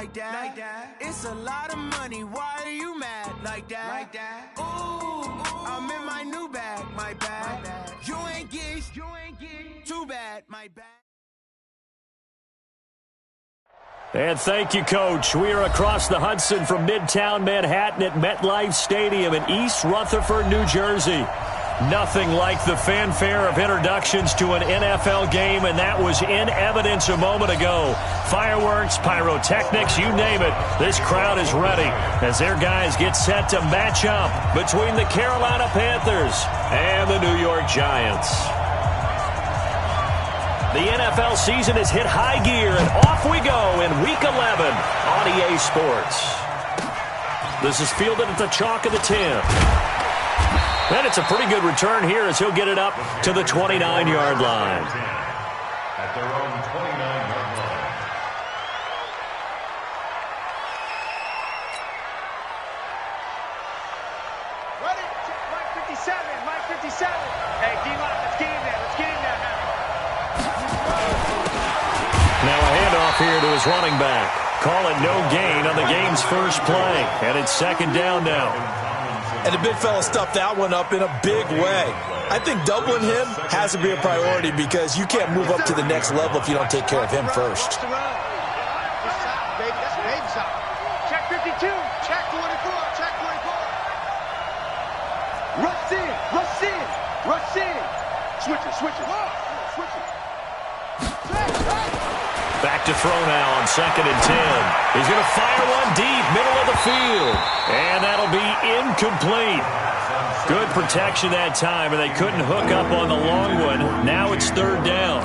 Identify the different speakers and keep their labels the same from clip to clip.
Speaker 1: like that. It's a lot of money, why are you mad like that? Ooh, I'm in my new bag, my bad. You ain't get too bad, my bad.
Speaker 2: And thank you, Coach. We are across the Hudson from Midtown Manhattan at MetLife Stadium in East Rutherford, New Jersey. Nothing like the fanfare of introductions to an NFL game, and that was in evidence a moment ago. Fireworks, pyrotechnics, you name it. This crowd is ready as their guys get set to match up between the Carolina Panthers and the New York Giants. The NFL season has hit high gear, and off we go in Week 11 on EA Sports. This is fielded at the chalk of the 10. And it's a pretty good return here as he'll get it up to the 29-yard line.
Speaker 3: At their own 29-yard line.
Speaker 4: Ready? Mike 57. Mike 57. Hey, D-Lock, let's get him there. Let's get him there now.
Speaker 2: Now a handoff here to his running back. Call it no gain on the game's first play. And it's second down now.
Speaker 5: And the big fella stuffed that one up in a big way. I think doubling him has to be a priority because you can't move up to the next level if you don't take care of him first.
Speaker 4: Check 52. Check 44. Check 44. Rush in. Rush in. Rush in. Switch it. Switch it. Switch it.
Speaker 2: Back to throw now on 2nd and 10. He's going to fire one deep, middle of the field. And that'll be incomplete. Good protection that time, and they couldn't hook up on the long one. Now it's third down.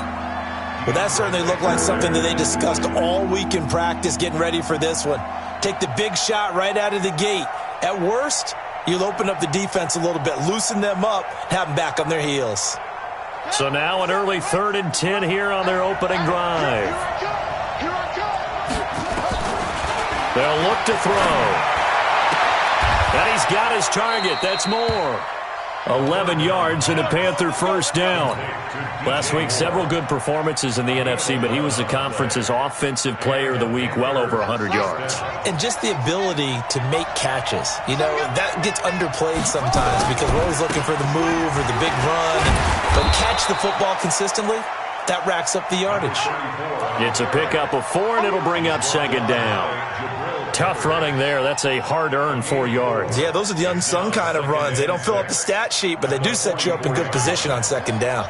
Speaker 5: Well, that certainly looked like something that they discussed all week in practice getting ready for this one. Take the big shot right out of the gate. At worst, you'll open up the defense a little bit, loosen them up, have them back on their heels.
Speaker 2: So now an early 3rd and 10 here on their opening drive. They'll look to throw. And he's got his target. That's more. 11 yards and a Panther first down. Last week, several good performances in the NFC, but he was the conference's offensive player of the week, well over 100 yards.
Speaker 5: And just the ability to make catches. You know, that gets underplayed sometimes because we're always looking for the move or the big run. But catch the football consistently, that racks up the yardage.
Speaker 2: It's a pickup of 4, and it'll bring up second down. Tough running there. That's a hard-earned 4 yards.
Speaker 5: Yeah, those are the unsung kind of runs. They don't fill up the stat sheet, but they do set you up in good position on second down.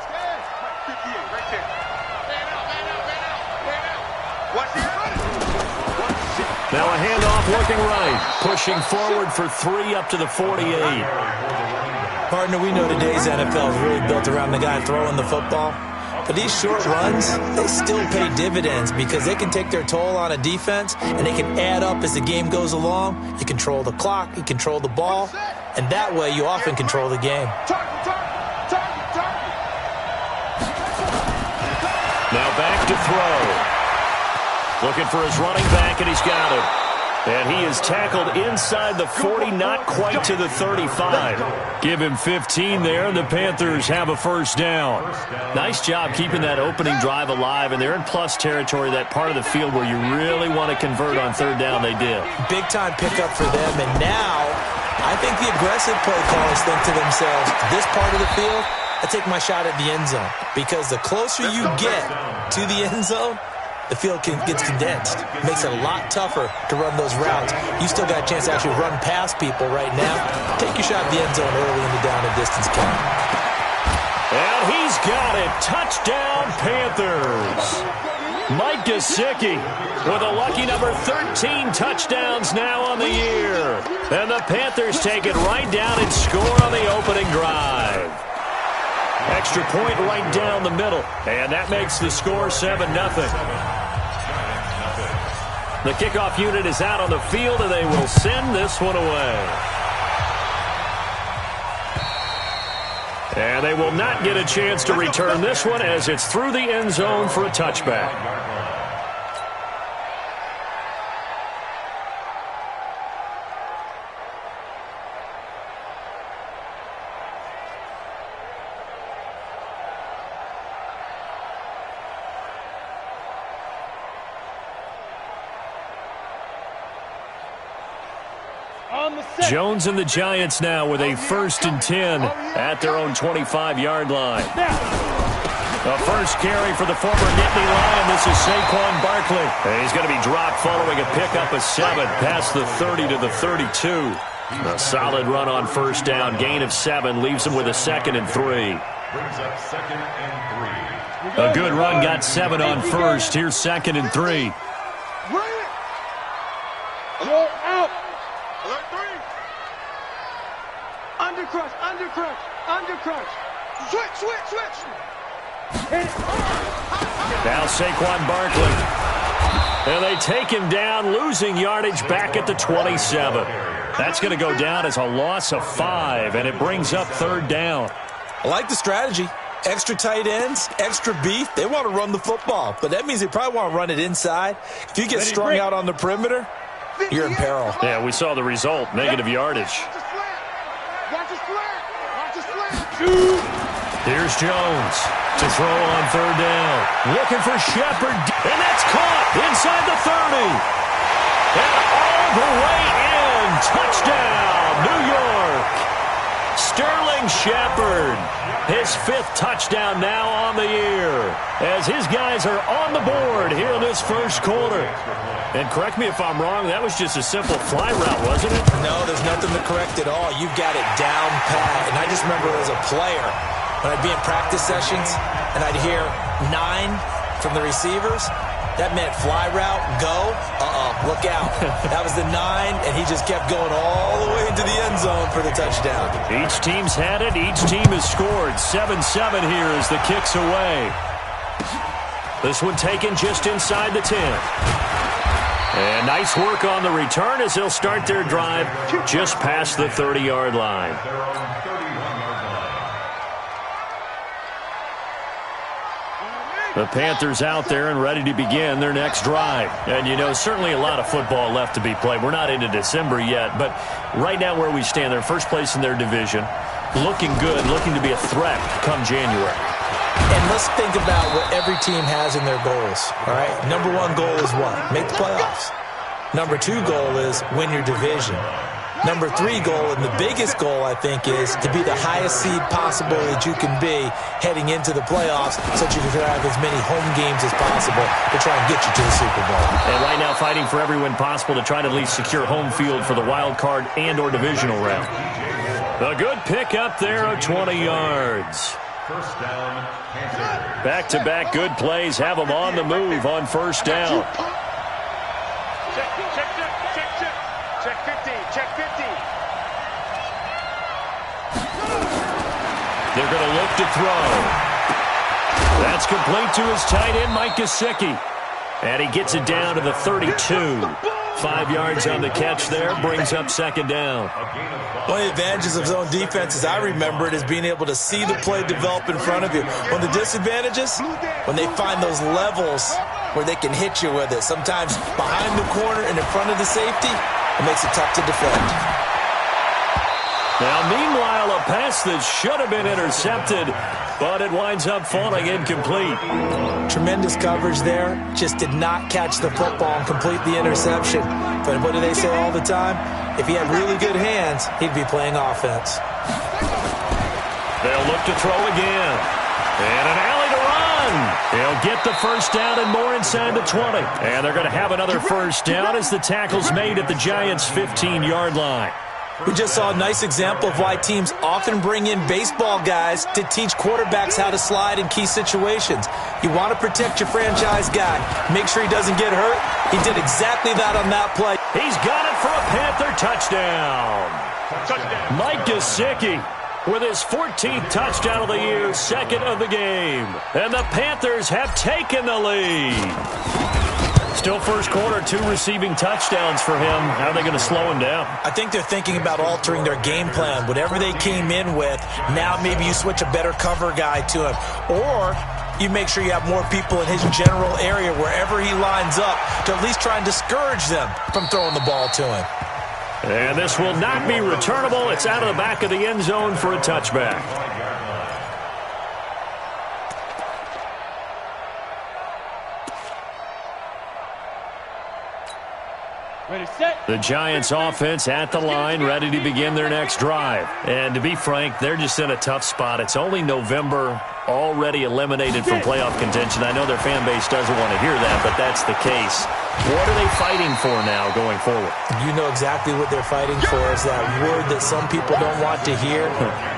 Speaker 2: Now a handoff looking right. Pushing forward for 3 up to the 48.
Speaker 5: Partner, we know today's NFL is really built around the guy throwing the football. But these short runs, they still pay dividends because they can take their toll on a defense, and they can add up as the game goes along. You control the clock, you control the ball, and that way you often control the game.
Speaker 2: Now back to throw. Looking for his running back, and he's got it. And he is tackled inside the 40, not quite to the 35. Give him 15 there, and the Panthers have a first down. Nice job keeping that opening drive alive, and they're in plus territory, that part of the field where you really want to convert on third down. They did.
Speaker 5: Big-time pickup for them, and now I think the aggressive play callers think to themselves, this part of the field, I take my shot at the end zone, because the closer you get to the end zone, the field gets condensed. It makes it a lot tougher to run those routes. You still got a chance to actually run past people right now. Take your shot at the end zone early in the down and distance count.
Speaker 2: And he's got it. Touchdown, Panthers. Mike Gesicki with a lucky number 13 touchdowns now on the year. And the Panthers take it right down and score on the opening drive. Extra point right down the middle. And that makes the score 7-0. The kickoff unit is out on the field, and they will send this one away. And they will not get a chance to return this one as it's through the end zone for a touchback. Jones and the Giants now with a 1st and 10 at their own 25-yard line. The first carry for the former Nittany Lion. This is Saquon Barkley. And he's going to be dropped following a pickup of 7 past the 30 to the 32. A solid run on 1st down. Gain of 7 leaves him with a 2nd and 3.
Speaker 3: Brings up 2nd and 3.
Speaker 2: A good run got 7 on 1st. Here's 2nd and 3.
Speaker 4: Out. Alert 3. Undercrush, undercrush, undercrush. Switch.
Speaker 2: Now Saquon Barkley. And they take him down, losing yardage back at the 27. That's going to go down as a loss of 5, and it brings up 3rd down.
Speaker 5: I like the strategy. Extra tight ends, extra beef. They want to run the football, but that means they probably want to run it inside. If you get strung out on the perimeter, you're in peril.
Speaker 2: Yeah, we saw the result, negative yardage.
Speaker 4: Watch a slant.
Speaker 2: Here's Jones to throw on 3rd down. Looking for Shepard, and that's caught inside the 30. And all the way in. Touchdown, New York. Sterling Shepard, his 5th touchdown now on the year, as his guys are on the board here in this 1st quarter. And correct me if I'm wrong, that was just a simple fly route, wasn't it?
Speaker 5: No, there's nothing to correct at all. You've got it down pat. And I just remember as a player, when I'd be in practice sessions and I'd hear 9 from the receivers, that meant fly route, go, look out. That was the 9, and he just kept going all the way into the end zone for the touchdown.
Speaker 2: Each team's had it. Each team has scored. 7-7 here as the kick's away. This one taken just inside the 10. And nice work on the return as they'll start their drive just past the 30-yard line. The Panthers out there and ready to begin their next drive. And, you know, certainly a lot of football left to be played. We're not into December yet, but right now where we stand, they're first place in their division, looking good, looking to be a threat come January.
Speaker 5: And let's think about what every team has in their goals, all right? Number 1 goal is what? Make the playoffs. Number 2 goal is win your division. Number 3 goal, and the biggest goal, I think, is to be the highest seed possible that you can be heading into the playoffs so that you can have as many home games as possible to try and get you to the Super Bowl.
Speaker 2: And right now fighting for every win possible to try to at least secure home field for the wild card and or divisional round. A good pick up there of 20 yards.
Speaker 3: 1st down, Panthers.
Speaker 2: Back-to-back good plays have them on the move on 1st down.
Speaker 4: Check 50.
Speaker 2: They're going to look to throw. That's complete to his tight end, Mike Gesicki. And he gets it down to the 32. 5 yards on the catch there, brings up 2nd down.
Speaker 5: One of the advantages of zone defense, as I remember it, is being able to see the play develop in front of you. One of the disadvantages, when they find those levels where they can hit you with it. Sometimes behind the corner and in front of the safety, it makes it tough to defend.
Speaker 2: Now, meanwhile, a pass that should have been intercepted, but it winds up falling incomplete.
Speaker 5: Tremendous coverage there. Just did not catch the football and complete the interception. But what do they say all the time? If he had really good hands, he'd be playing offense.
Speaker 2: They'll look to throw again. And an alley to run. He'll get the 1st down and more inside the 20. And they're going to have another 1st down as the tackle's made at the Giants' 15-yard line.
Speaker 5: We just saw a nice example of why teams often bring in baseball guys to teach quarterbacks how to slide in key situations. You want to protect your franchise guy. Make sure he doesn't get hurt. He did exactly that on that play.
Speaker 2: He's got it for a Panther touchdown. Mike Gesicki with his 14th touchdown of the year, 2nd of the game. And the Panthers have taken the lead. Still 1st quarter, 2 receiving touchdowns for him. How are they going to slow him down?
Speaker 5: I think they're thinking about altering their game plan. Whatever they came in with, now maybe you switch a better cover guy to him. Or you make sure you have more people in his general area wherever he lines up to at least try and discourage them from throwing the ball to him.
Speaker 2: And this will not be returnable. It's out of the back of the end zone for a touchback. The Giants offense at the line, ready to begin their next drive. And to be frank, they're just in a tough spot. It's only November, already eliminated from playoff contention. I know their fan base doesn't want to hear that, but that's the case. What are they fighting for now going forward?
Speaker 5: You know exactly what they're fighting for. Is that word that some people don't want to hear,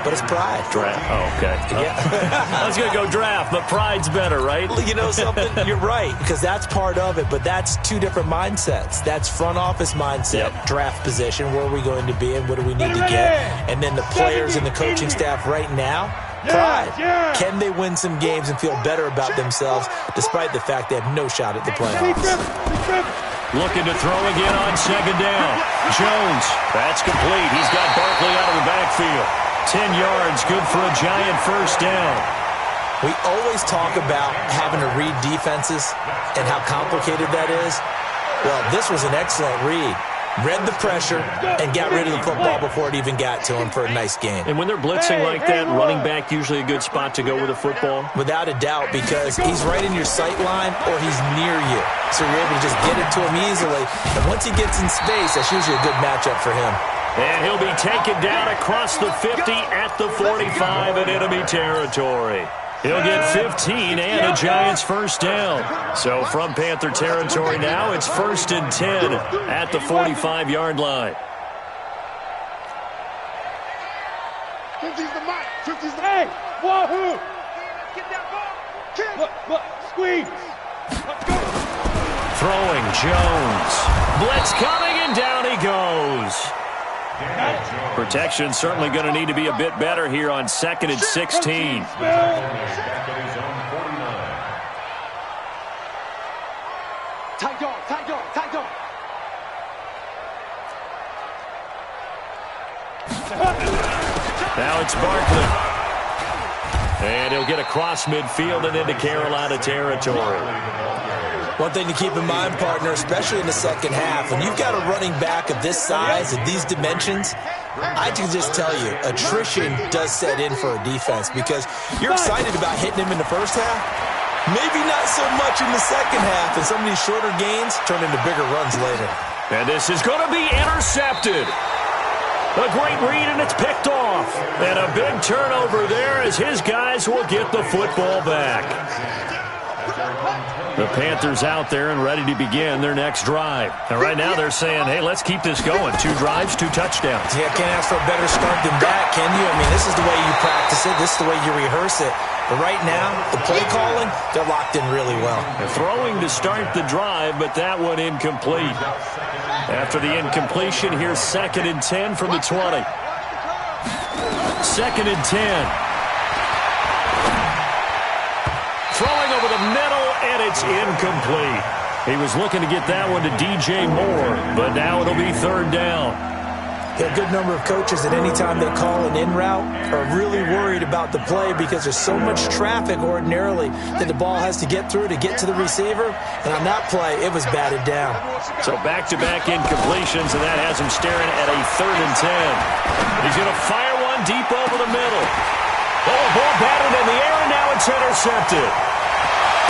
Speaker 5: but it's pride.
Speaker 2: Draft. Oh, okay.
Speaker 5: Yeah.
Speaker 2: I was going to go draft, but pride's better, right?
Speaker 5: You know something? You're right, because that's part of it, but that's two different mindsets. That's front office mindset, draft position, where are we going to be and what do we need to get? And then the players and the coaching staff right now, pride. Can they win some games and feel better about themselves despite the fact they have no shot at the playoffs?
Speaker 2: Looking to throw again on second down. Jones, that's complete. He's got Barkley out of the backfield. 10 yards, good for a Giant first down.
Speaker 5: We always talk about having to read defenses and how complicated that is. Well, this was an excellent read. Read the pressure and got rid of the football before it even got to him for a nice game.
Speaker 2: And when they're blitzing like that, running back usually a good spot to go with a football?
Speaker 5: Without a doubt, because he's right in your sight line or he's near you. So you're able to just get it to him easily. And once he gets in space, that's usually a good matchup for him.
Speaker 2: And he'll be taken down across the 50 at the 45 in enemy territory. He'll get 15 and a Giants first down. So from Panther territory now, it's 1st and 10 at the 45-yard line.
Speaker 4: 50's the mark. 50's the... Hey, wahoo! Get that ball. Look, squeeze. Let's go.
Speaker 2: Throwing Jones. Blitz coming, and down he goes. Protection certainly going to need to be a bit better here on 2nd and 16.
Speaker 4: Tight dog.
Speaker 2: Now it's Barkley. And he'll get across midfield and into Carolina territory.
Speaker 5: One thing to keep in mind, partner, especially in the second half, when you've got a running back of this size and these dimensions, I can just tell you, attrition does set in for a defense because you're excited about hitting him in the first half. Maybe not so much in the second half, and some of these shorter gains turn into bigger runs later.
Speaker 2: And this is going to be intercepted. A great read, and it's picked off. And a big turnover there as his guys will get the football back. The Panthers out there and ready to begin their next drive. And right now they're saying, hey, let's keep this going. 2 drives, 2 touchdowns.
Speaker 5: Yeah, can't ask for a better start than that, can you? I mean, this is the way you practice it. This is the way you rehearse it. But right now, the play calling, they're locked in really well.
Speaker 2: They're throwing to start the drive, but that one incomplete. After the incompletion, here's 2nd and 10 from the 20. 2nd and 10. Throwing over the middle, and it's incomplete. He was looking to get that one to DJ Moore, but now it'll be 3rd down.
Speaker 5: A good number of coaches at any time they call an in route are really worried about the play because there's so much traffic ordinarily that the ball has to get through to get to the receiver. And on that play, it was batted down.
Speaker 2: So back-to-back incompletions, and that has him staring at a 3rd and 10. He's going to fire one deep over the middle. Oh, ball batted in the air, and now it's intercepted.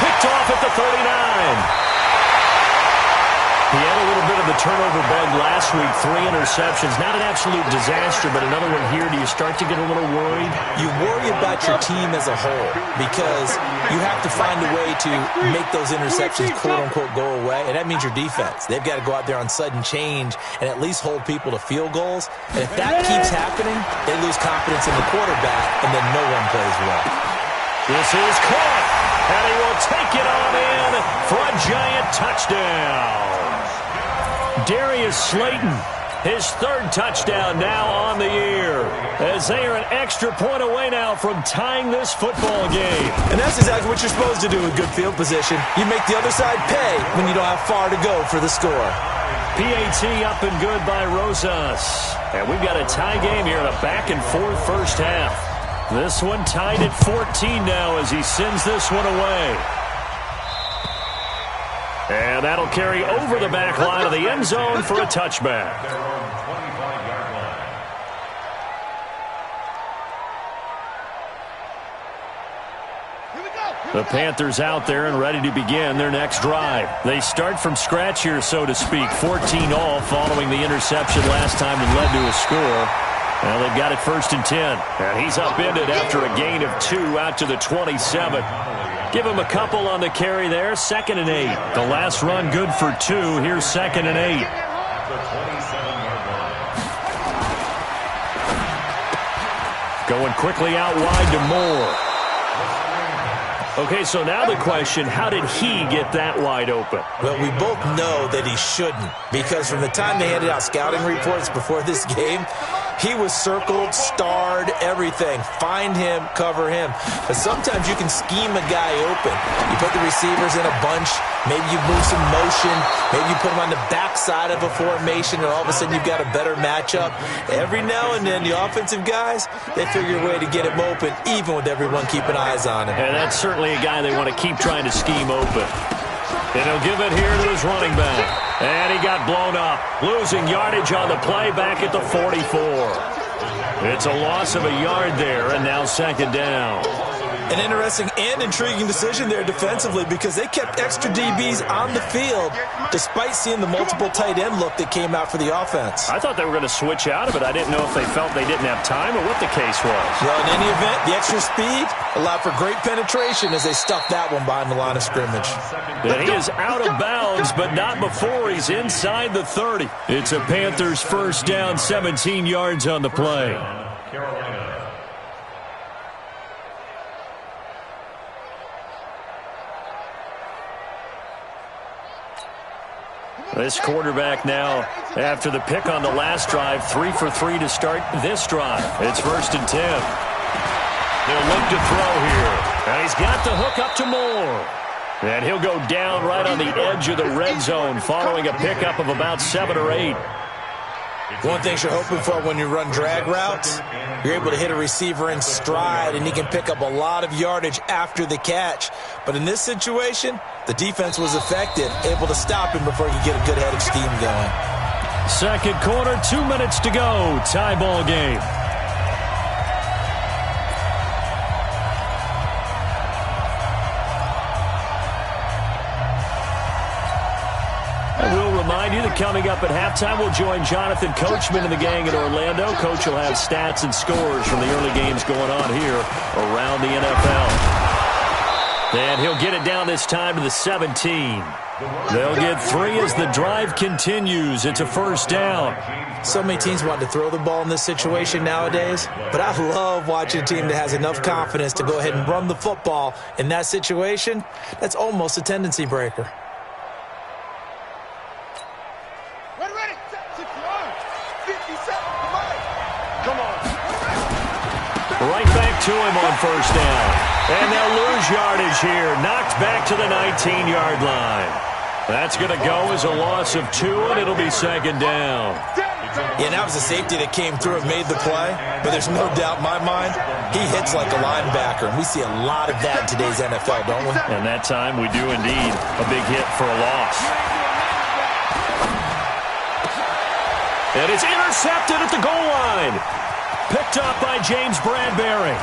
Speaker 2: Picked off at the 39. He had a little bit of the turnover bug last week, 3 interceptions. Not an absolute disaster, but another one here. Do you start to get a little worried?
Speaker 5: You worry about your team as a whole because you have to find a way to make those interceptions, quote-unquote, go away, and that means your defense. They've got to go out there on sudden change and at least hold people to field goals. And if that keeps happening, they lose confidence in the quarterback, and then no one plays well.
Speaker 2: This is caught, and he will take it on in for a Giant touchdown. Darius Slayton, his 3rd touchdown now on the year, as they are an extra point away now from tying this football game.
Speaker 5: And that's exactly what you're supposed to do with good field position. You make the other side pay when you don't have far to go for the score.
Speaker 2: PAT up and good by Rosas. And we've got a tie game here in a back-and-forth first half. This one tied at 14 now as he sends this one away. And that'll carry over the back line of the end zone for a touchback.
Speaker 4: Here we go.
Speaker 2: The Panthers out there and ready to begin their next drive. They start from scratch here, so to speak. 14-all following the interception last time that led to a score. Well, they've got it 1st and 10. And he's upended after a gain of 2 out to the 27. Give him a couple on the carry there. 2nd and 8. The last run good for 2. Here's 2nd and 8. Going quickly out wide to Moore. Okay, so now the question, how did he get that wide open?
Speaker 5: Well, we both know that he shouldn't, because from the time they handed out scouting reports before this game, he was circled, starred, everything. Find him, cover him. But sometimes you can scheme a guy open. You put the receivers in a bunch. Maybe you move some motion. Maybe you put them on the backside of a formation, and all of a sudden you've got a better matchup. Every now and then, the offensive guys, they figure a way to get him open, even with everyone keeping eyes on him.
Speaker 2: And that's certainly a guy they want to keep trying to scheme open. And he'll give it here to his running back. And he got blown up. Losing yardage on the play back at the 44. It's a loss of a yard there, and now 2nd down.
Speaker 5: An interesting and intriguing decision there defensively, because they kept extra DBs on the field despite seeing the multiple tight end look that came out for the offense.
Speaker 2: I thought they were going to switch out of it. I didn't know if they felt they didn't have time or what the case was.
Speaker 5: Well, in any event, the extra speed allowed for great penetration as they stuffed that one behind the line of scrimmage.
Speaker 2: And he is out of bounds, but not before he's inside the 30. It's a Panthers 1st down, 17 yards on the play. This quarterback now, after the pick on the last drive, 3 for 3 to start this drive. It's 1st and 10. They'll look to throw here. And he's got the hook up to Moore. And he'll go down right on the edge of the red zone following a pickup of about 7 or 8.
Speaker 5: One thing you're hoping for when you run drag routes, you're able to hit a receiver in stride, and he can pick up a lot of yardage after the catch. But in this situation, the defense was effective, able to stop him before he could get a good-headed scheme going.
Speaker 2: 2nd quarter, 2 minutes to go. Tie ball game. Remind you that coming up at halftime, we'll join Jonathan Coachman and the gang in Orlando. Coach will have stats and scores from the early games going on here around the NFL. And he'll get it down this time to the 17. They'll get 3 as the drive continues. It's a 1st down.
Speaker 5: So many teams want to throw the ball in this situation nowadays, but I love watching a team that has enough confidence to go ahead and run the football in that situation. That's almost a tendency breaker.
Speaker 2: Right back to him on 1st down. And they'll lose yardage here. Knocked back to the 19-yard line. That's going to go as a loss of 2, and it'll be 2nd down.
Speaker 5: Yeah, that was a safety that came through and made the play. But there's no doubt in my mind, he hits like a linebacker. And we see a lot of that in today's NFL, don't we?
Speaker 2: And that time we do indeed. A big hit for a loss. And it's intercepted at the goal line. Picked up by James Bradbury.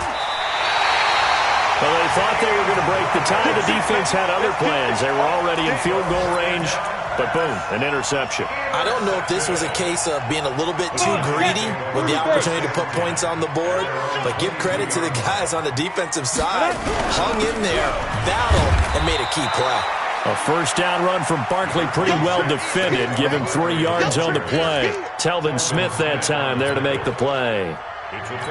Speaker 2: Well, they thought they were going to break the tie. The defense had other plans. They were already in field goal range, but boom, an interception.
Speaker 5: I don't know if this was a case of being a little bit too greedy with the opportunity to put points on the board, but give credit to the guys on the defensive side. Hung in there, battled, and made a key play.
Speaker 2: A 1st down run from Barkley, pretty well defended. Give him 3 yards on the play. Telvin Smith that time there to make the play.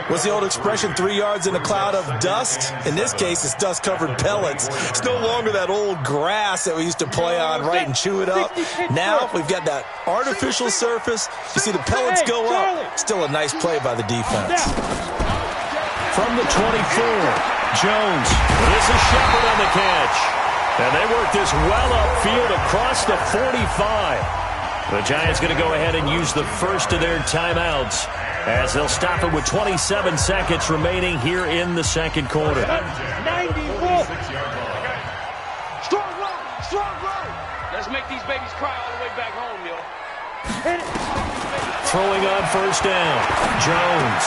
Speaker 5: What's the old expression, 3 yards in a cloud of dust? In this case, it's dust-covered pellets. It's no longer that old grass that we used to play on, right, and chew it up. Now we've got that artificial surface. You see the pellets go up. Still a nice play by the defense.
Speaker 2: From the 24, Jones. This is Shepard on the catch. And they work this well upfield across the 45. The Giants going to go ahead and use the first of their timeouts as they'll stop it with 27 seconds remaining here in the 2nd quarter.
Speaker 4: 94. Strong run. Let's make these babies cry all the way back home, yo.
Speaker 2: Throwing on 1st down. Jones.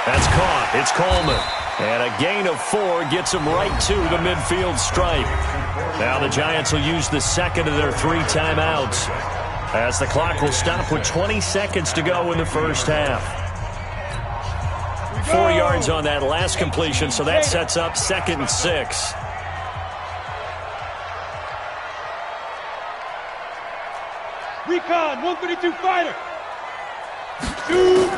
Speaker 2: That's caught. It's Coleman. And a gain of 4 gets them right to the midfield stripe. Now the Giants will use the second of their 3 timeouts, as the clock will stop with 20 seconds to go in the first half. 4 yards on that last completion, so that sets up 2nd and 6.
Speaker 4: Recon, 132 fighter. Shoot.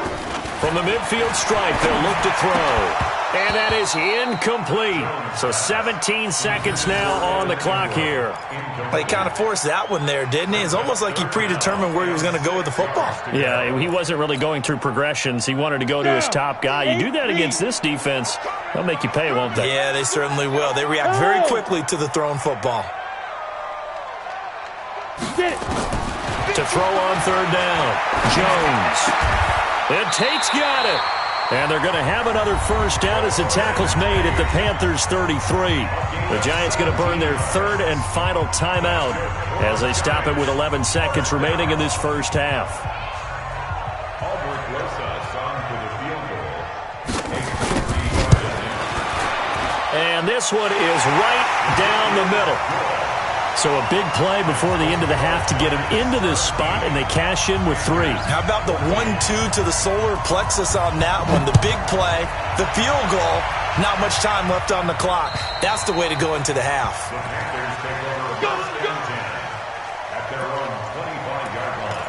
Speaker 2: From the midfield stripe, they'll look to throw. And that is incomplete. So 17 seconds now on the clock here.
Speaker 5: Well, he kind of forced that one there, didn't he? It's almost like he predetermined where he was going to go with the football.
Speaker 2: Yeah, he wasn't really going through progressions. He wanted to go to his top guy. You do that against this defense, they'll make you pay, won't they?
Speaker 5: Yeah, they certainly will. They react very quickly to the thrown football.
Speaker 2: To throw on 3rd down, Jones. And Tate's got it. And they're going to have another first down as the tackle's made at the Panthers' 33. The Giants going to burn their 3rd and final timeout as they stop it with 11 seconds remaining in this first half. And this one is right down the middle. So a big play before the end of the half to get him into this spot, and they cash in with 3.
Speaker 5: How about the 1-2 to the solar plexus on that one? The big play, the field goal, not much time left on the clock. That's the way to go into the half.
Speaker 3: The Panthers take over first and 10 at their own 25-yard line.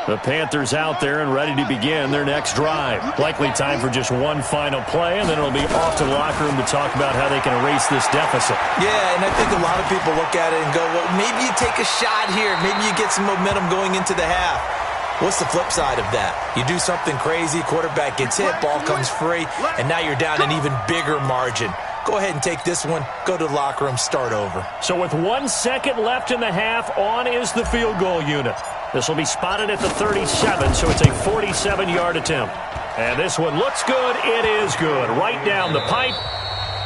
Speaker 2: The Panthers out there and ready to begin their next drive. Likely time for just one final play, and then it'll be off to the locker room to talk about how they can erase this deficit.
Speaker 5: Yeah, and I think a lot of people look at it and go, well, maybe you take a shot here. Maybe you get some momentum going into the half. What's the flip side of that? You do something crazy, quarterback gets hit, ball comes free, and now you're down an even bigger margin. Go ahead and take this one, go to the locker room, start over.
Speaker 2: So with 1 second left in the half, on is the field goal unit. This will be spotted at the 37, so it's a 47-yard attempt. And this one looks good. It is good. Right down the pipe.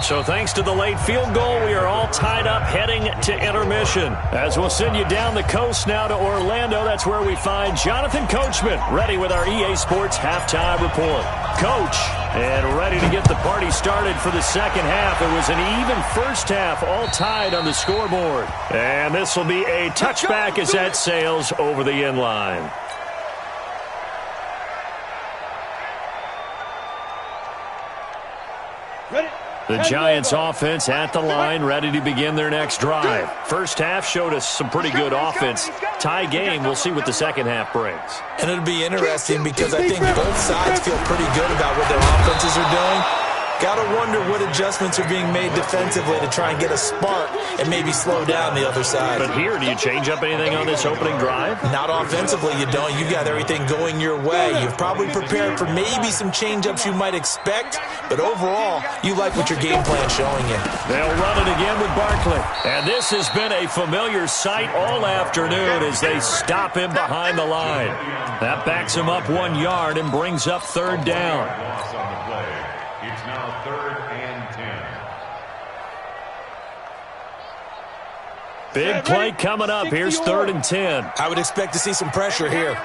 Speaker 2: So thanks to the late field goal, we are all tied up heading to intermission. As we'll send you down the coast now to Orlando, that's where we find Jonathan Coachman ready with our EA Sports Halftime Report. Coach, and ready to get the party started for the second half. It was an even first half, all tied on the scoreboard. And this will be a touchback as that sails over the end line.
Speaker 4: Ready?
Speaker 2: The Giants offense at the line, ready to begin their next drive. First half showed us some pretty good offense. Tie game, we'll see what the second half brings.
Speaker 5: And it'll be interesting because I think both sides feel pretty good about what their offenses are doing. Got to wonder what adjustments are being made defensively to try and get a spark and maybe slow down the other side.
Speaker 2: But here, do you change up anything on this opening drive?
Speaker 5: Not offensively, you don't. You got everything going your way. You've probably prepared for maybe some change-ups you might expect, but overall, you like what your game plan's showing you.
Speaker 2: They'll run it again with Barkley. And this has been a familiar sight all afternoon as they stop him behind the line. That backs him up 1 yard and brings up 3rd down.
Speaker 3: Loss on the play. It's now 3rd and 10.
Speaker 2: Big play coming up. Here's 3rd and 10.
Speaker 5: I would expect to see some pressure here.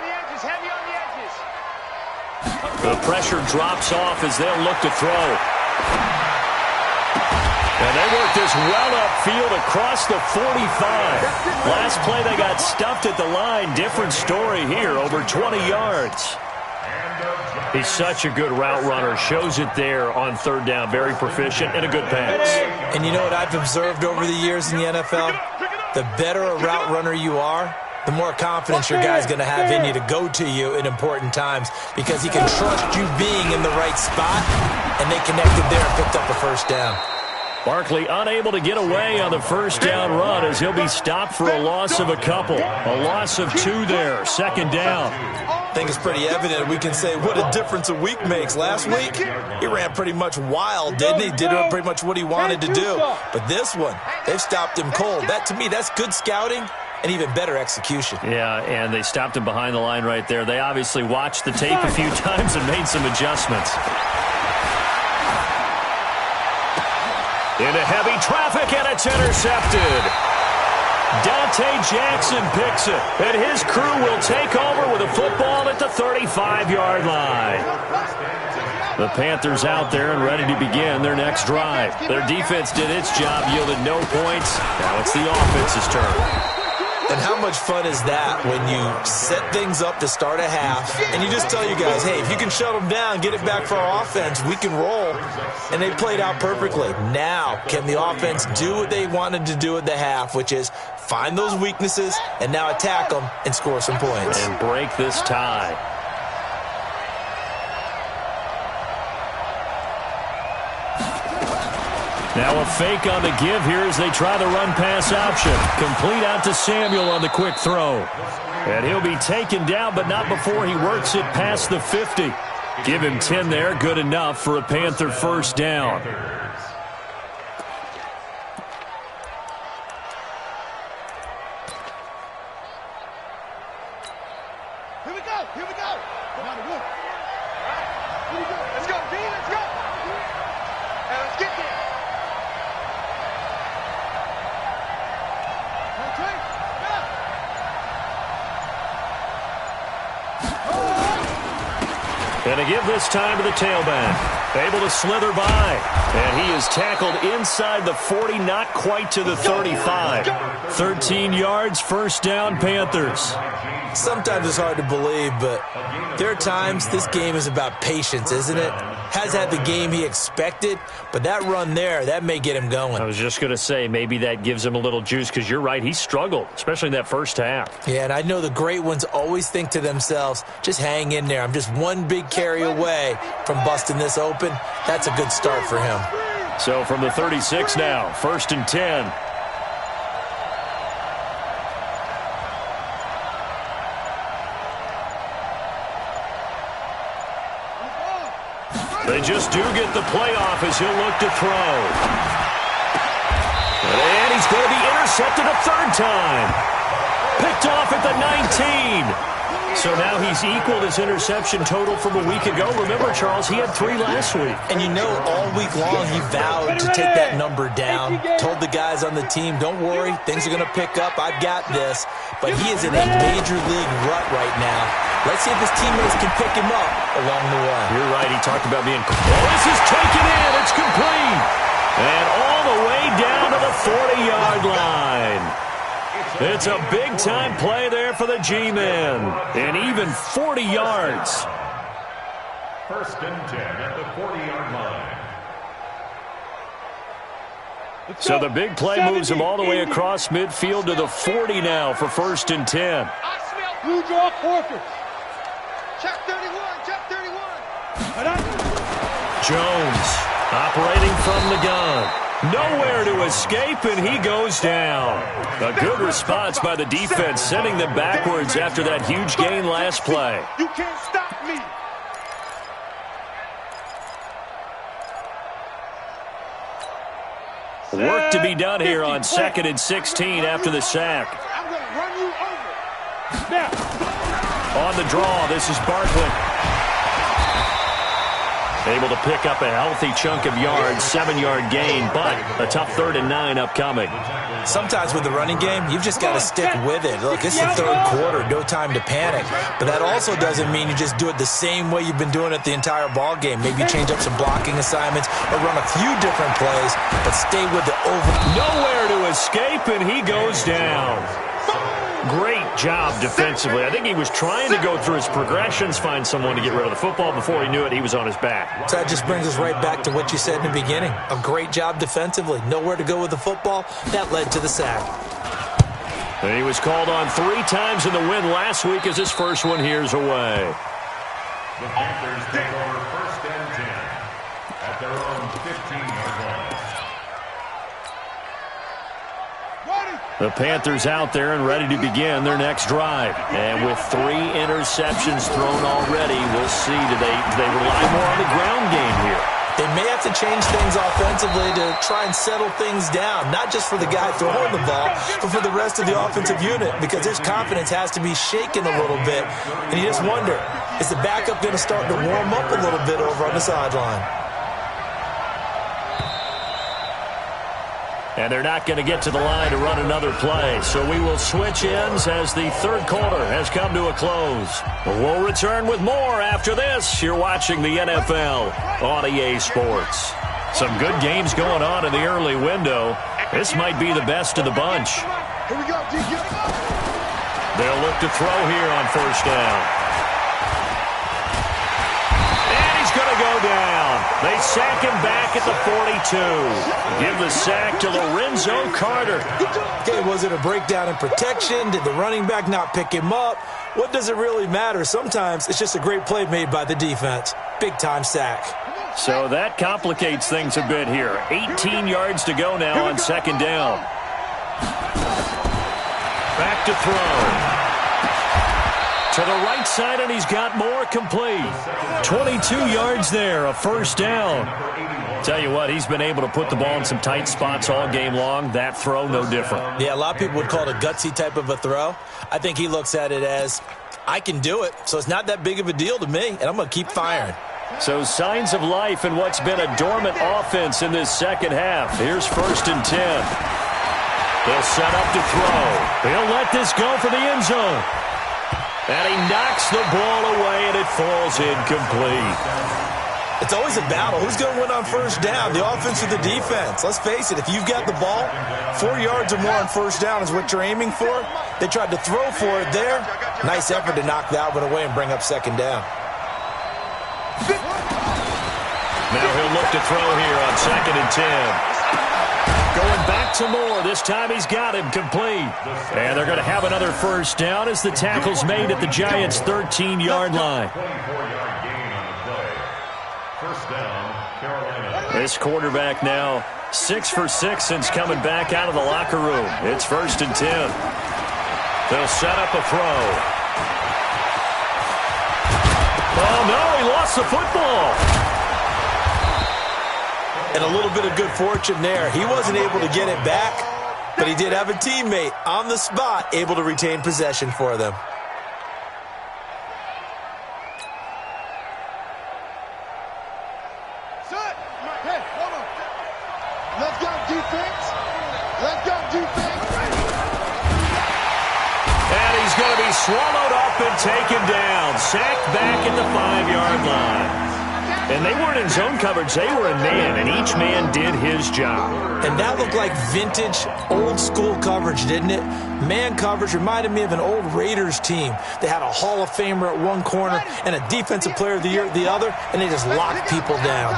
Speaker 2: The pressure drops off as they'll look to throw. And they work this well upfield across the 45. Last play they got stuffed at the line. Different story here, over 20 yards. He's such a good route runner. Shows it there on 3rd down. Very proficient and a good pass.
Speaker 5: And you know what I've observed over the years in the NFL? The better a route runner you are, the more confidence your guy's going to have in you to go to you in important times because he can trust you being in the right spot, and they connected there and picked up a first down.
Speaker 2: Barkley unable to get away on the first down run as he'll be stopped for a loss of a couple. A loss of 2 there. 2nd down.
Speaker 5: I think it's pretty evident. We can say what a difference a week makes. Last week, he ran pretty much wild, didn't he? Did pretty much what he wanted to do. But this one, they've stopped him cold. That, to me, that's good scouting and even better execution.
Speaker 2: Yeah, and they stopped him behind the line right there. They obviously watched the tape a few times and made some adjustments. Into heavy traffic, and it's intercepted. Dante Jackson picks it, and his crew will take over with a football at the 35-yard line. The Panthers out there and ready to begin their next drive. Their defense did its job, yielded no points. Now it's the offense's turn.
Speaker 5: And how much fun is that when you set things up to start a half and you just tell you guys, hey, if you can shut them down, get it back for our offense, we can roll. And they played out perfectly. Now, can the offense do what they wanted to do at the half, which is find those weaknesses and now attack them and score some points.
Speaker 2: And break this tie. Now a fake on the give here as they try the run-pass option. Complete out to Samuel on the quick throw. And he'll be taken down, but not before he works it past the 50. Give him 10 there, good enough for a Panther first down.
Speaker 4: Here we go, here we go. Come on, look. Here we go. Let's go, D, let's go. And let's get there.
Speaker 2: And to give this time to the tailback. Able to slither by. And he is tackled inside the 40, not quite to the 35. 13 yards, first down, Panthers.
Speaker 5: Sometimes it's hard to believe, but there are times this game is about patience, isn't it? Has had the game he expected, but that run there, that may get him going.
Speaker 2: I was just going to say, maybe that gives him a little juice, because you're right, he struggled, especially in that first half.
Speaker 5: Yeah, and I know the great ones always think to themselves, just hang in there. I'm just one big carry away from busting this open. That's a good start for him.
Speaker 2: So from the 36 now, first and 10. They just do get the playoff as he'll look to throw. And he's going to be intercepted a third time. Picked off at the 19. So now he's equaled his interception total from a week ago. Remember, Charles, he had 3 last week.
Speaker 5: And you know, all week long he vowed to take that number down. Told the guys on the team, don't worry, things are going to pick up. I've got this. But he is in a major league rut right now. Let's see if his teammates can pick him up along the way.
Speaker 2: You're right. He talked about being... Oh, this is taken in. It's complete. And all the way down to the 40-yard line. It's a big-time play there for the G-men. And even 40 yards.
Speaker 3: First and 10 at the 40-yard line.
Speaker 2: So the big play moves him all the way across midfield to the 40 now for first and 10.
Speaker 4: I smell blue draw quarters. Check 31, check 31.
Speaker 2: Jones operating from the gun. Nowhere to escape, and he goes down. A good response by the defense, sending them backwards after that huge gain last play.
Speaker 4: You can't stop me.
Speaker 2: Work to be done here on 2nd and 16 after the sack.
Speaker 4: I'm going to run you over. Now.
Speaker 2: On the draw, this is Barkley. Able to pick up a healthy chunk of yards, 7-yard gain, but a tough 3rd and 9 upcoming.
Speaker 5: Sometimes with the running game, you've just got to stick with it. Look, it's the third quarter, no time to panic. But that also doesn't mean you just do it the same way you've been doing it the entire ball game. Maybe change up some blocking assignments or run a few different plays, but stay with the over.
Speaker 2: Nowhere to escape, and he goes down. Great job defensively. I think he was trying to go through his progressions, find someone to get rid of the football. Before he knew it, he was on his back.
Speaker 5: So that just brings us right back to what you said in the beginning. A great job defensively. Nowhere to go with the football. That led to the sack.
Speaker 2: And he was called on 3 times in the win last week as his first one here's away.
Speaker 3: The Panthers take over first and 10 at their own 15-yard line.
Speaker 2: The Panthers out there and ready to begin their next drive. And with 3 interceptions thrown already, we'll see. Do they rely more on the ground game here?
Speaker 5: They may have to change things offensively to try and settle things down, not just for the guy throwing the ball, but for the rest of the offensive unit, because his confidence has to be shaken a little bit. And you just wonder, is the backup going to start to warm up a little bit over on the sideline?
Speaker 2: And they're not going to get to the line to run another play. So we will switch ends as the third quarter has come to a close. We'll return with more after this. You're watching the NFL on EA Sports. Some good games going on in the early window. This might be the best of the bunch.
Speaker 4: Here we go, D.
Speaker 2: They'll look to throw here on first down. Going to go down. They sack him back at the 42. Give the sack to Lorenzo Carter.
Speaker 5: Okay, was it a breakdown in protection? Did the running back not pick him up? What does it really matter? Sometimes it's just a great play made by the defense. Big-time sack.
Speaker 2: So that complicates things a bit here. 18 yards to go now on second down. Back to throw. To the right side, and he's got more, complete. 22 yards there, a first down. Tell you what, he's been able to put the ball in some tight spots all game long. That throw, no different.
Speaker 5: Yeah, a lot of people would call it a gutsy type of a throw. I think he looks at it as, I can do it, so it's not that big of a deal to me, and I'm going to keep firing.
Speaker 2: So signs of life in what's been a dormant offense in this second half. Here's 1st and 10. They'll set up to throw. He'll let this go for the end zone. And he knocks the ball away, and it falls incomplete.
Speaker 5: It's always a battle. Who's going to win on first down, the offense or the defense? Let's face it, if you've got the ball, 4 yards or more on first down is what you're aiming for. They tried to throw for it there. Nice effort to knock that one away and bring up second down.
Speaker 2: Now he'll look to throw here on 2nd and 10. Going back to Moore. This time he's got him complete. And they're going to have another first down as the tackle's made at the Giants' 13-yard line.
Speaker 3: 24-yard gain on the play. First down, Carolina.
Speaker 2: This quarterback now 6 for 6 since coming back out of the locker room. It's 1st and 10. They'll set up a throw. Oh, no, he lost the football.
Speaker 5: And a little bit of good fortune there. He wasn't able to get it back, but he did have a teammate on the spot able to retain possession for them.
Speaker 4: Set. Hey, hold on. Let's go, defense. Let's go, defense.
Speaker 2: And he's going to be swallowed up and taken down. Sacked back at the 5-yard line. And they weren't in zone coverage. They were in man, and each man did his job.
Speaker 5: And that looked like vintage, old-school coverage, didn't it? Man coverage reminded me of an old Raiders team. They had a Hall of Famer at one corner and a Defensive Player of the Year at the other, and they just locked people down.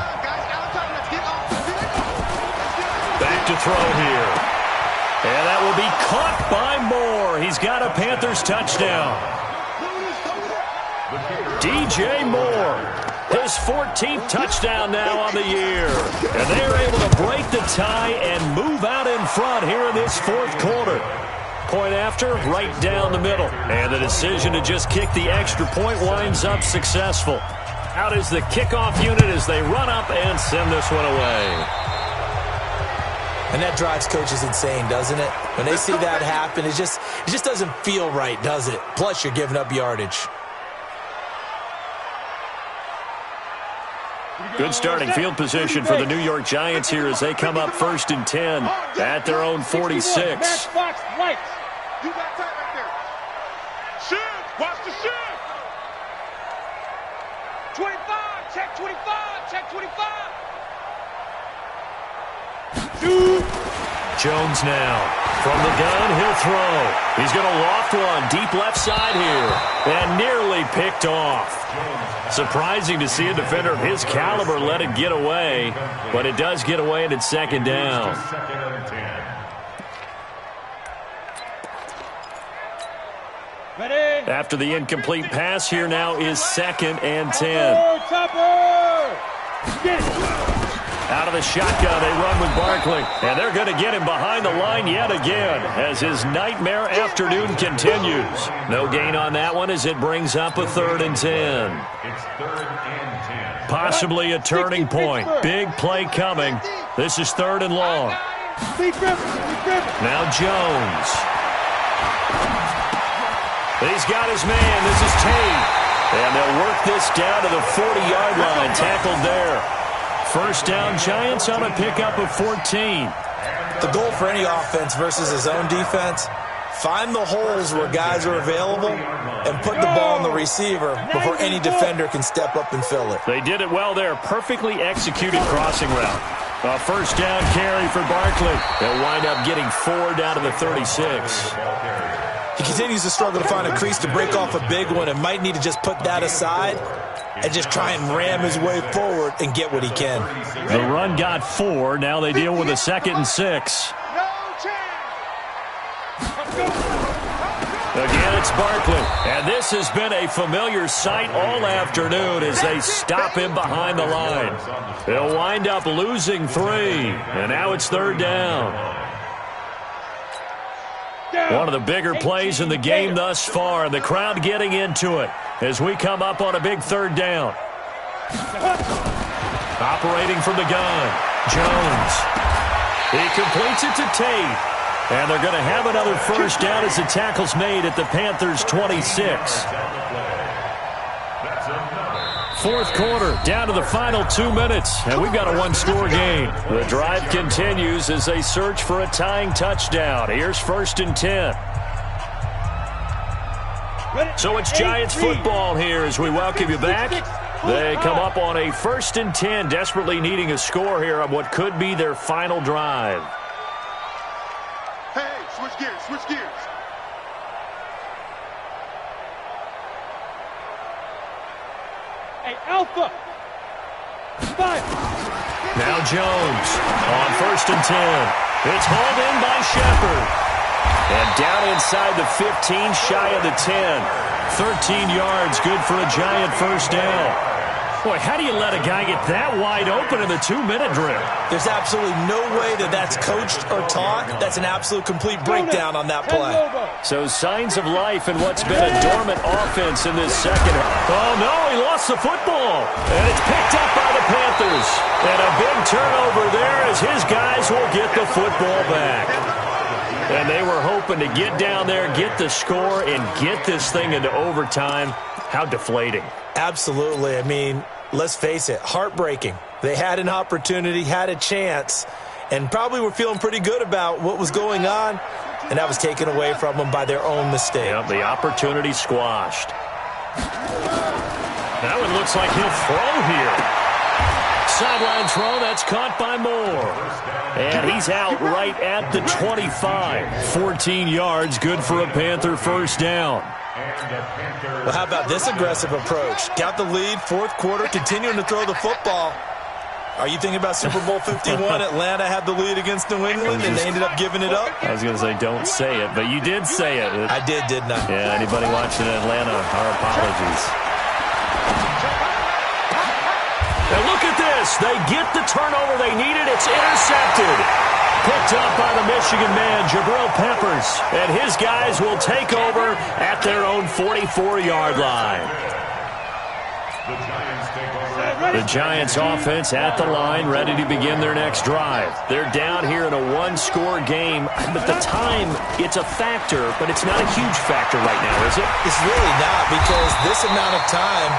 Speaker 2: Back to throw here. And that will be caught by Moore. He's got a Panthers touchdown. DJ Moore. His 14th touchdown now on the year. And they're able to break the tie and move out in front here in this fourth quarter. Point after, right down the middle. And the decision to just kick the extra point winds up successful. Out is the kickoff unit as they run up and send this one away.
Speaker 5: And that drives coaches insane, doesn't it? When they see that happen, it just doesn't feel right, does it? Plus, you're giving up yardage.
Speaker 2: Good starting field position for the New York Giants here as they come up 1st and 10 at their own 46.
Speaker 4: Matchbox right. You got tight right there. Shoot. Watch the shoot. 25. Check 25. Check 25. Shoot.
Speaker 2: Jones now. From the gun, he'll throw. He's going to loft one deep left side here. And nearly picked off. Surprising to see a defender of his caliber let it get away. But it does get away and it's 2nd down.
Speaker 4: Ready.
Speaker 2: After the incomplete pass, here now is 2nd and 10.
Speaker 4: Topper. Get it.
Speaker 2: Out of the shotgun, they run with Barkley. And they're going to get him behind the line yet again as his nightmare afternoon continues. No gain on that one as it brings up a 3rd and 10.
Speaker 3: It's 3rd and 10.
Speaker 2: Possibly a turning point. Big play coming. This is 3rd and long. Now Jones. He's got his man. This is Tate. And they'll work this down to the 40-yard line. Tackled there. First down, Giants on a pickup of 14.
Speaker 5: The goal for any offense versus his own defense, find the holes where guys are available and put the ball on the receiver before any defender can step up and fill it.
Speaker 2: They did it well there. Perfectly executed crossing route. A first down carry for Barkley. They'll wind up getting 4 down to the 36.
Speaker 5: He continues to struggle to find a crease to break off a big one and might need to just put that aside and just try and ram his way forward and get what he can.
Speaker 2: The run got 4. Now they deal with a 2nd and 6. Again, it's Barkley. And this has been a familiar sight all afternoon as they stop him behind the line. They'll wind up losing 3. And now it's 3rd down. One of the bigger plays in the game thus far, and the crowd getting into it as we come up on a big 3rd down. Operating from the gun, Jones. He completes it to Tate. And they're going to have another first down as the tackle's made at the Panthers' 26. Fourth quarter, down to the final 2 minutes, and we've got a one-score game. The drive continues as they search for a tying touchdown. Here's 1st and 10. So it's Giants football here as we welcome you back. They come up on a 1st and 10, desperately needing a score here on what could be their final drive.
Speaker 4: Hey, switch gears, switch gears. Hey, Alpha. 5.
Speaker 2: Now Jones on 1st and 10. It's hauled in by Shepard. And down inside the 15, shy of the 10. 13 yards, good for a Giant first down. Boy, how do you let a guy get that wide open in the 2-minute drill?
Speaker 5: There's absolutely no way that that's coached or taught. That's an absolute complete breakdown on that play.
Speaker 2: So signs of life in what's been a dormant offense in this second. Oh, no, he lost the football. And it's picked up by the Panthers. And a big turnover there as his guys will get the football back. And they were hoping to get down there, get the score, and get this thing into overtime. How deflating.
Speaker 5: Absolutely. I mean, let's face it, heartbreaking. They had an opportunity, had a chance, and probably were feeling pretty good about what was going on, and that was taken away from them by their own mistake.
Speaker 2: Yep, the opportunity squashed. That one looks like he'll throw here. Sideline throw, that's caught by Moore. And he's out right at the 25. 14 yards, good for a Panther first down.
Speaker 5: Well, how about this aggressive approach? Got the lead, fourth quarter, continuing to throw the football. Are you thinking about Super Bowl 51? Atlanta had the lead against New England, and they ended up giving it up?
Speaker 2: I was going to say, don't say it, but you did say it.
Speaker 5: I didn't I?
Speaker 2: Yeah, anybody watching Atlanta, our apologies. Now look at this. They get the turnover they needed. It's intercepted. Picked up by the Michigan man, Jabril Peppers. And his guys will take over at their own 44-yard line. The Giants offense at the line, ready to begin their next drive. They're down here in a one-score game. But the time, it's a factor, but it's not a huge factor right now, is it?
Speaker 5: It's really not, because this amount of time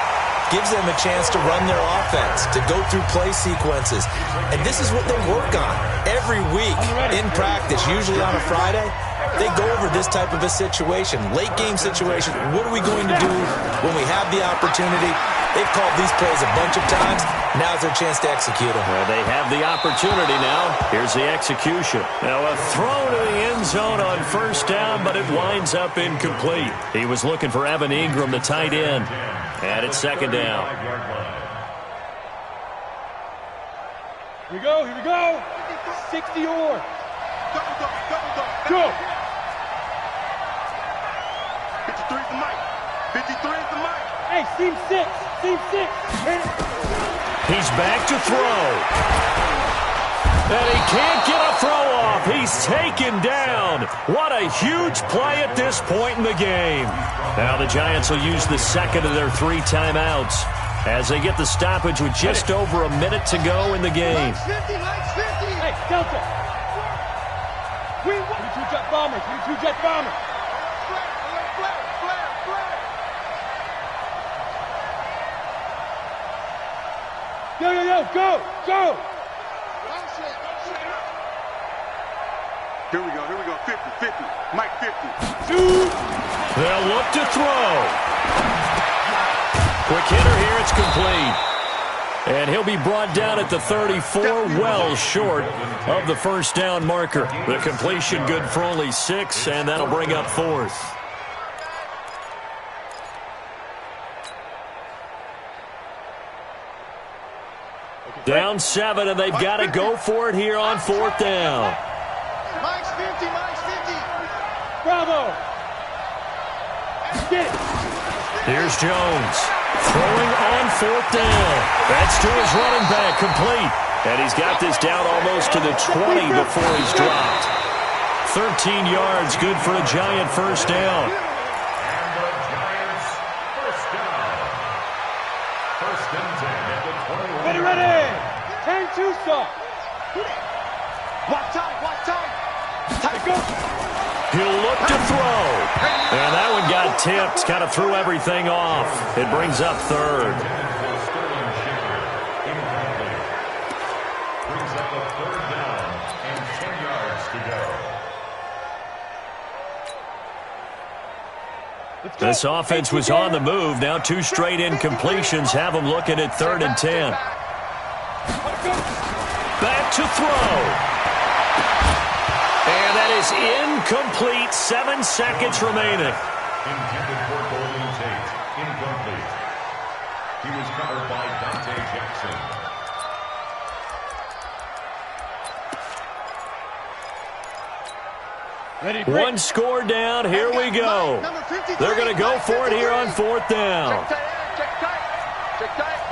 Speaker 5: gives them a chance to run their offense, to go through play sequences. And this is what they work on every week in practice, usually on a Friday. They go over this type of a situation, late game situation. What are we going to do when we have the opportunity? They've called these plays a bunch of times. Now's their chance to execute them.
Speaker 2: Well, they have the opportunity now. Here's the execution. Now a throw to the end zone on first down, but it winds up incomplete. He was looking for Evan Ingram, the tight end. And it's second down.
Speaker 4: Here we go, here we go. 60 or. Go. 53 is the mic. 53 is the mic. Hey, seam 6. Seam 6.
Speaker 2: He's back to throw. And he can't get a throw off. He's taken down. What a huge play at this point in the game. Now the Giants will use the second of their 3 timeouts as they get the stoppage with just over a minute to go in the game.
Speaker 4: Hey, Delta. We want 22 jet bombers. 22 jet bombers. Yo, go, go. 50. Mike 50.
Speaker 2: They'll look to throw. Quick hitter here. It's complete. And he'll be brought down at the 34, well short of the first down marker. The completion good for only 6, and that'll bring up 4th. Down 7, and they've got to go for it here on 4th down.
Speaker 4: Mike's 50. Bravo.
Speaker 2: Here's Jones. Throwing on 4th down. That's to his running back, complete. And he's got this down almost to the 20 before he's dropped. 13 yards, good for a Giant first down.
Speaker 3: And the Giants first down. First and 10 at the 21.
Speaker 4: Ready. 10-2 stop. Watch time. Time go.
Speaker 2: He'll look to throw. And that one got tipped, kind of threw everything off. It brings up 3rd.
Speaker 3: Brings up a 3rd down and 10 yards to go.
Speaker 2: This offense was on the move. Now 2 straight incompletions have them looking at 3rd and 10. Back to throw. And that is incomplete. 7 seconds remaining.
Speaker 3: Intended for Golden Tate. Incomplete. He was covered by Dante Jackson.
Speaker 2: One score down. Here we go. They're going to go for it here on 4th down.
Speaker 4: Check tight.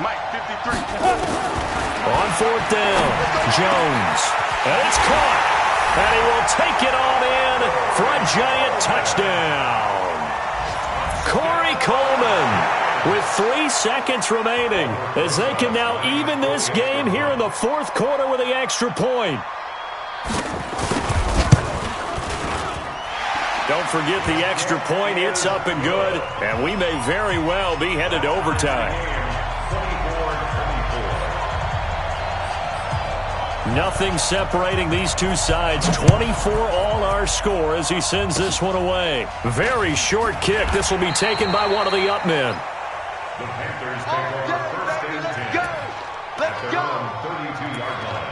Speaker 4: Mike 53.
Speaker 2: On 4th down, Jones. And it's caught. And he will take it on in for a Giant touchdown. Corey Coleman with 3 seconds remaining as they can now even this game here in the 4th quarter with the extra point. Don't forget the extra point. It's up and good, and we may very well be headed to overtime. 24-24. Nothing separating these two sides. 24 all our score as he sends this one away. Very short kick. This will be taken by one of the up men.
Speaker 3: The Panthers take over first and 10. Let's go. 32-yard line.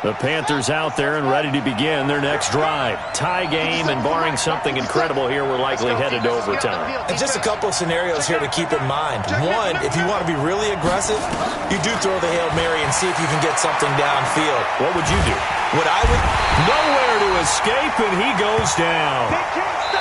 Speaker 2: The Panthers out there and ready to begin their next drive. Tie game, and barring something incredible here, we're likely headed to overtime.
Speaker 5: And just a couple of scenarios here to keep in mind. One, if you want to be really aggressive, you do throw the Hail Mary and see if you can get something downfield.
Speaker 2: What would you do?
Speaker 5: What I would...
Speaker 2: Nowhere to escape, and he goes down.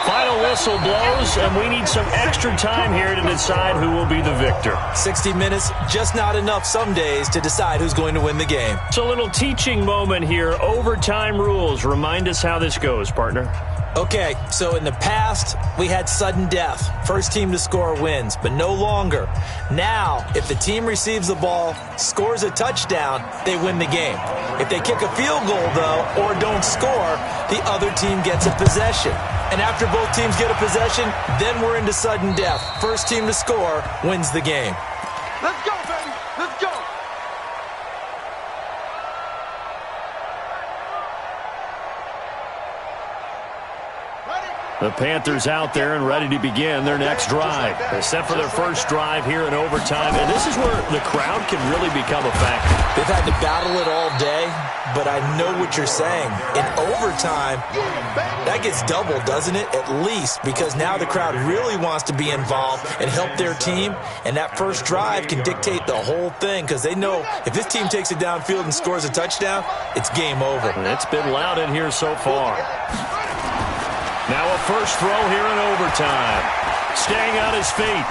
Speaker 2: Final whistle blows, and we need some extra time here to decide who will be the victor.
Speaker 5: 60 minutes, just not enough some days to decide who's going to win the game.
Speaker 2: It's a little teaching moment here. Overtime rules. Remind us how this goes, partner.
Speaker 5: Okay, so in the past, we had sudden death. First team to score wins, but no longer. Now, if the team receives the ball, scores a touchdown, they win the game. If they kick a field goal, though, or don't score, the other team gets a possession. And after both teams get a possession, then we're into sudden death. First team to score wins the game.
Speaker 4: Let's go, baby. Let's go.
Speaker 2: The Panthers out there and ready to begin their next drive. Except for their first drive here in overtime. And this is where the crowd can really become a factor.
Speaker 5: They've had to battle it all day, but I know what you're saying. In overtime, that gets doubled, doesn't it? At least, because now the crowd really wants to be involved and help their team. And that first drive can dictate the whole thing because they know if this team takes it downfield and scores a touchdown, it's game over.
Speaker 2: And it's been loud in here so far. Now a first throw here in overtime. Staying on his feet.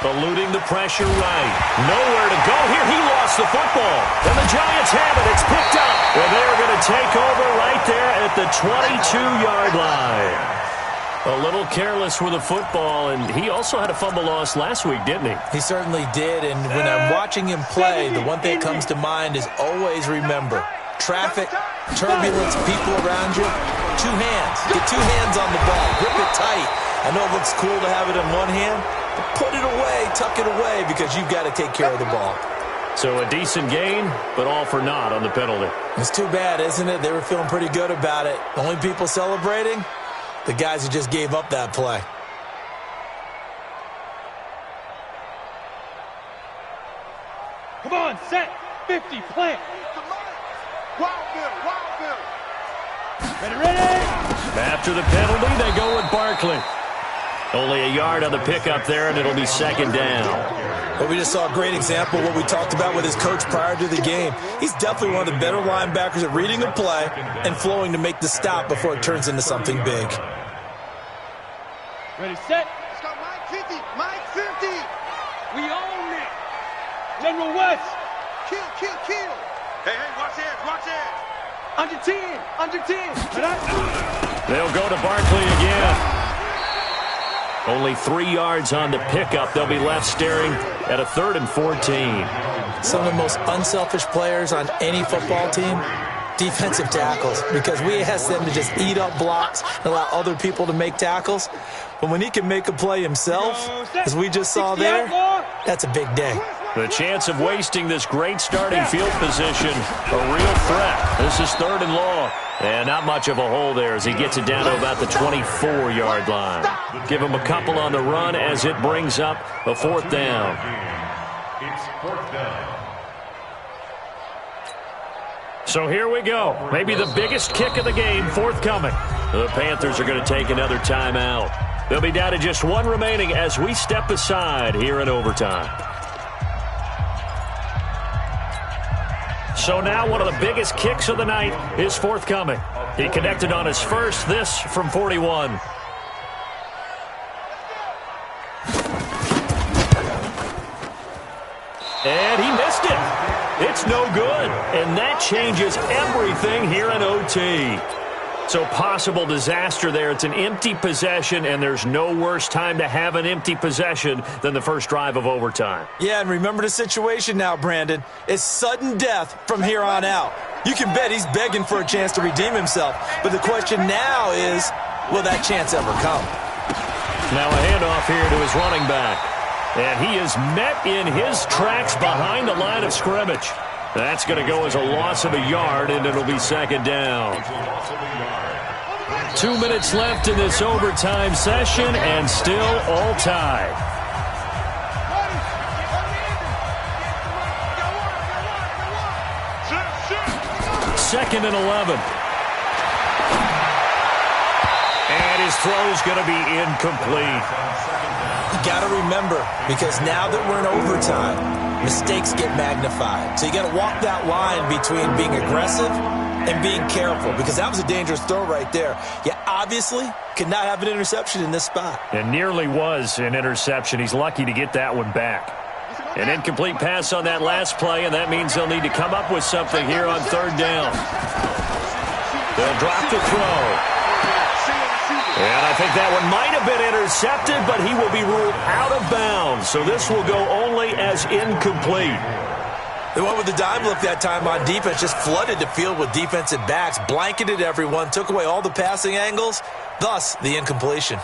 Speaker 2: Eluding the pressure right. Nowhere to go here. He lost the football. And the Giants have it. It's picked up. And they're going to take over right there at the 22-yard line. A little careless with the football, and he also had a fumble loss last week, didn't he?
Speaker 5: He certainly did, and when I'm watching him play, the one thing that comes to mind is always remember, traffic, turbulence, people around you. 2 hands. Get 2 hands on the ball. Grip it tight. I know it looks cool to have it in one hand, but put it away, tuck it away, because you've got to take care of the ball.
Speaker 2: So a decent gain, but all for naught on the penalty.
Speaker 5: It's too bad, isn't it? They were feeling pretty good about it. The only people celebrating? The guys who just gave up that play.
Speaker 4: Come on, set, 50, plant. Wild Bill. Ready.
Speaker 2: After the penalty, they go with Barkley. Only a yard on the pickup there, and it'll be 2nd down.
Speaker 5: But we just saw a great example of what we talked about with his coach prior to the game. He's definitely one of the better linebackers at reading a play and flowing to make the stop before it turns into something big.
Speaker 4: Ready, set. Let's go, Mike 50. We own it. General West. Kill. Hey, watch it. Under 10.
Speaker 2: They'll go to Barkley again. Only 3 yards on the pickup. They'll be left staring at a 3rd and 14.
Speaker 5: Some of the most unselfish players on any football team, defensive tackles, because we ask them to just eat up blocks and allow other people to make tackles. But when he can make a play himself, as we just saw there, that's a big day.
Speaker 2: The chance of wasting this great starting field position, a real threat. This is 3rd and long. And not much of a hole there as he gets it down to about the 24-yard line. Give him a couple on the run as it brings up a 4th down.
Speaker 3: It's 4th down.
Speaker 2: So here we go. Maybe the biggest kick of the game forthcoming. The Panthers are going to take another timeout. They'll be down to just 1 remaining as we step aside here in overtime. So now one of the biggest kicks of the night is forthcoming. He connected on his first, this from 41. And he missed it. It's no good. And that changes everything here in OT. So possible disaster there. It's an empty possession, and there's no worse time to have an empty possession than the first drive of overtime.
Speaker 5: Yeah, and remember the situation now, Brandon. It's sudden death from here on out. You can bet he's begging for a chance to redeem himself. But the question now is, will that chance ever come?
Speaker 2: Now a handoff here to his running back. And he is met in his tracks behind the line of scrimmage. That's going to go as a loss of a yard, and it'll be 2nd down. 2 minutes left in this overtime session, and still all tied. Second and 11. And his throw's going to be incomplete.
Speaker 5: You got to remember, because now that we're in overtime, mistakes get magnified. So you got to walk that line between being aggressive and being careful, because that was a dangerous throw right there. You obviously could not have an interception in this spot.
Speaker 2: And nearly was an interception. He's lucky to get that one back. An incomplete pass on that last play, and that means they'll need to come up with something here on 3rd down. They'll drop the throw. And I think that one might have been intercepted, but he will be ruled out of bounds. So this will go only as incomplete.
Speaker 5: They went with the dime look that time on defense, just flooded the field with defensive backs, blanketed everyone, took away all the passing angles, thus the incompletion.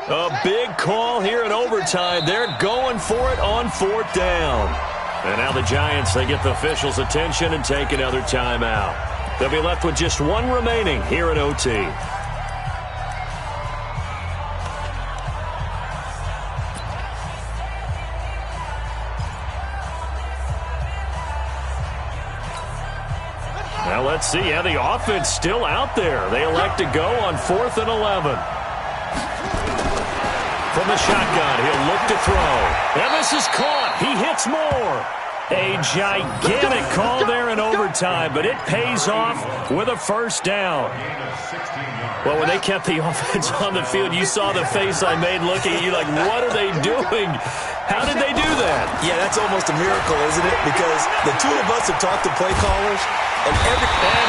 Speaker 2: A big call here in overtime. They're going for it on 4th down. And now the Giants, they get the officials' attention and take another timeout. They'll be left with just 1 remaining here in OT. Now let's see how the offense still out there. They elect to go on 4th and 11. From the shotgun, he'll look to throw. And this is caught. He hits more. A gigantic call there in overtime, but it pays off with a first down. Well, when they kept the offense on the field, you saw the face I made looking at you like, what are they doing? How did they do that?
Speaker 5: Yeah, that's almost a miracle, isn't it? Because the two of us have talked to play callers, and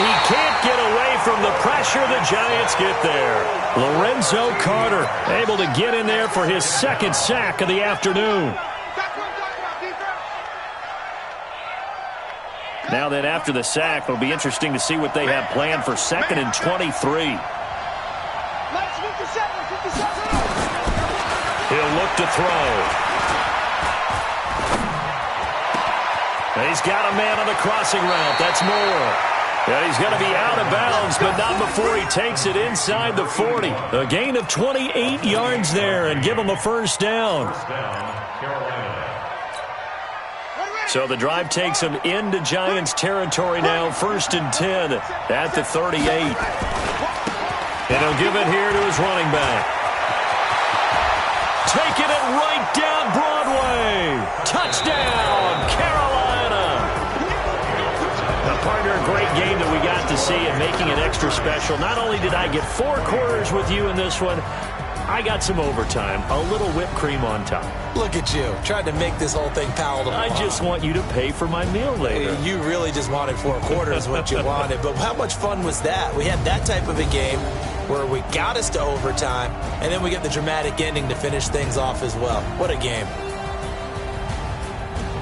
Speaker 2: he can't get away from the pressure the Giants get there. Lorenzo Carter able to get in there for his second sack of the afternoon. Now then, after the sack, it'll be interesting to see what they have planned for 2nd and 23. He'll look to throw. He's got a man on the crossing route. That's Moore. And he's going to be out of bounds, but not before he takes it inside the 40. A gain of 28 yards there and give him a first down. So the drive takes him into Giants territory now, 1st and 10 at the 38. And he'll give it here to his running back. Taking it right down Broadway. Touchdown, Carolina. Now, partner, a great game that we got to see and making it extra special. Not only did I get 4 quarters with you in this one, I got some overtime, a little whipped cream on top.
Speaker 5: Look at you, trying to make this whole thing palatable.
Speaker 2: I just want you to pay for my meal later.
Speaker 5: You really just wanted 4 quarters what you wanted, but how much fun was that? We had that type of a game where we got us to overtime, and then we get the dramatic ending to finish things off as well. What a game.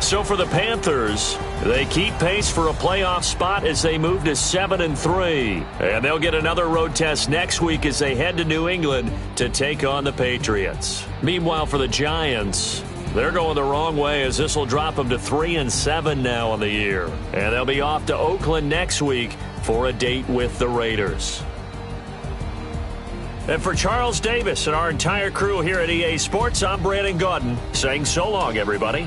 Speaker 2: So for the Panthers, they keep pace for a playoff spot as they move to 7-3. And they'll get another road test next week as they head to New England to take on the Patriots. Meanwhile, for the Giants, they're going the wrong way as this will drop them to 3-7 now on the year. And they'll be off to Oakland next week for a date with the Raiders. And for Charles Davis and our entire crew here at EA Sports, I'm Brandon Gaudin saying so long, everybody.